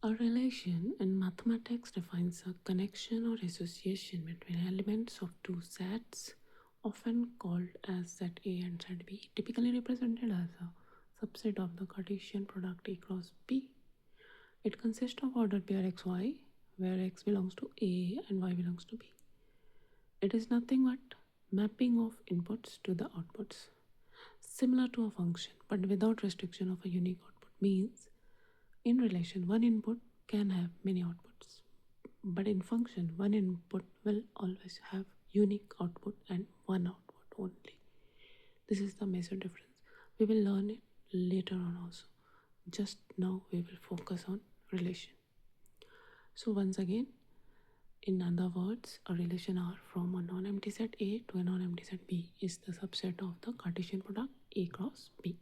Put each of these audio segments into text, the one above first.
A relation in mathematics defines a connection or association between elements of two sets, often called as set A and set B, typically represented as a subset of the Cartesian product A cross B. It consists of ordered pair xy, where x belongs to A and y belongs to B. It is nothing but mapping of inputs to the outputs, similar to a function, but without restriction of a unique output. Means in relation, one input can have many outputs, but in function, one input will always have unique output and one output only. This is the major difference. We will learn it later on also. Just now we will focus on relation. So once again, in other words, a relation R from a non-empty set A to a non-empty set B is the subset of the Cartesian product A cross B.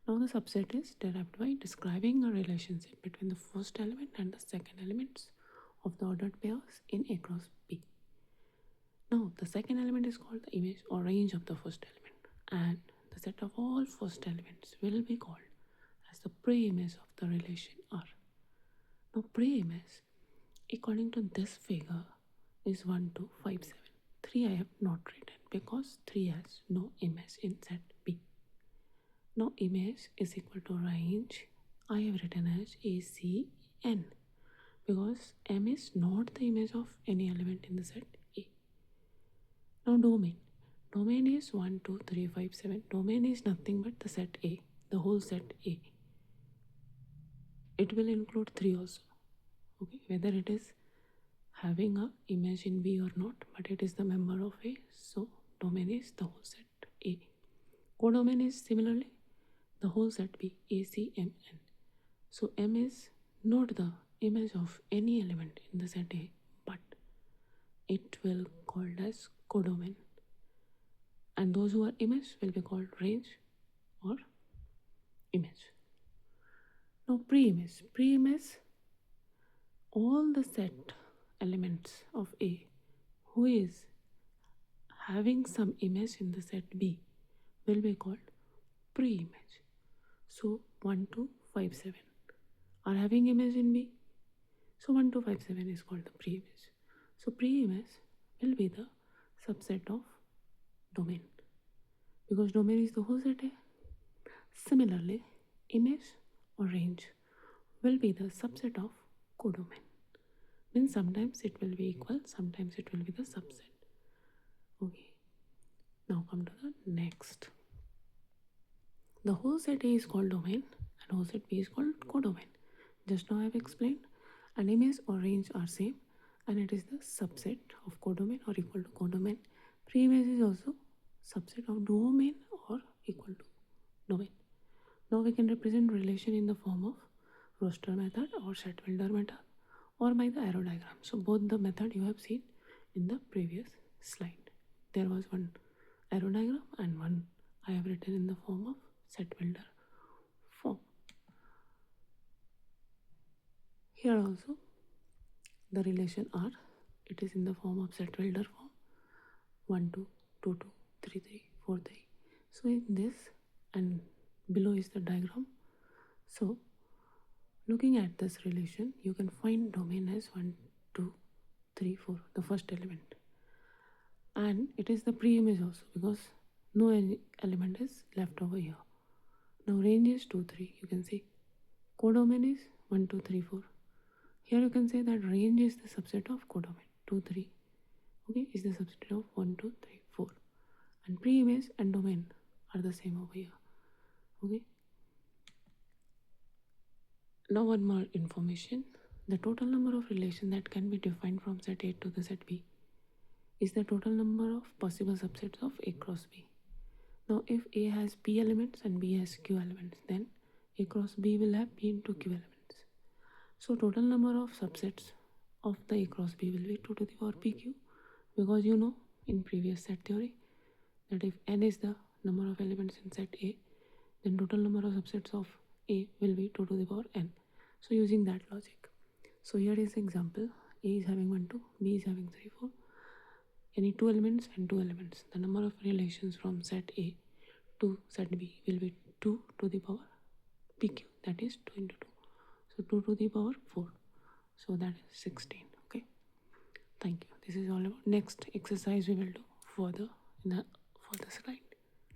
Now the subset is derived by describing a relationship between the first element and the second elements of the ordered pairs in A cross B. Now the second element is called the image or range of the first element, and the set of all first elements will be called as the pre-image of the relation R. Now pre-image, according to this figure, is 1, 2, 5, 7. 3 I have not written because 3 has no image in set B. Now image is equal to range. I have written as ACN because M is not the image of any element in the set A. Now domain. Domain is 1, 2, 3, 5, 7. Domain is nothing but the set A, the whole set A. It will include 3 also. Okay, whether it is having a image in B or not, but it is the member of A, so domain is the whole set A. Codomain is similarly the whole set B, A, C, M, N. So M is not the image of any element in the set A, but it will be called as codomain. And those who are image will be called range or image. Now pre-image. Pre-image, all the set elements of A who is having some image in the set B will be called pre-image. So 1, 2, 5, 7 are having image in B. So 1, 2, 5, 7 is called the pre-image. So pre-image will be the subset of domain because domain is the whole set A. Similarly, image or range will be the subset of codomain. Means sometimes it will be equal, sometimes it will be the subset. Okay. Now come to the next. The whole set A is called domain and whole set B is called codomain. Just now I have explained. An image or range are same and it is the subset of codomain or equal to codomain. Pre-image is also subset of domain or equal to domain. Now we can represent relation in the form of roster method or set builder method or by the arrow diagram. So both the method you have seen in the previous slide. There was one arrow diagram and one I have written in the form of set builder form. Here also the relation R, it is in the form of set builder form 1, 2, 2, 2, 3, 3, 4, 3. So in this and below is the diagram. So looking at this relation, you can find domain as 1, 2, 3, 4, the first element. And it is the pre-image also because no element is left over here. Now range is 2, 3, you can see. Codomain is 1, 2, 3, 4. Here you can say that range is the subset of codomain, 2, 3. Okay, is the subset of 1, 2, 3, 4. And pre-image and domain are the same over here. Okay. Now one more information. The total number of relations that can be defined from set A to the set B is the total number of possible subsets of A cross B. Now if A has P elements and B has Q elements, then A cross B will have P into Q elements. So total number of subsets of the A cross B will be 2 to the power PQ because you know in previous set theory that if n is the number of elements in set A, then total number of subsets of A will be 2 to the power n. So using that logic. So here is the example. A is having 1, 2, B is having 3, 4. Any 2 elements and 2 elements. The number of relations from set A to set B will be 2 to the power PQ, that is 2 into 2. So 2 to the power 4. So that is 16. Okay. Thank you. This is all about next exercise we will do further in the further slide.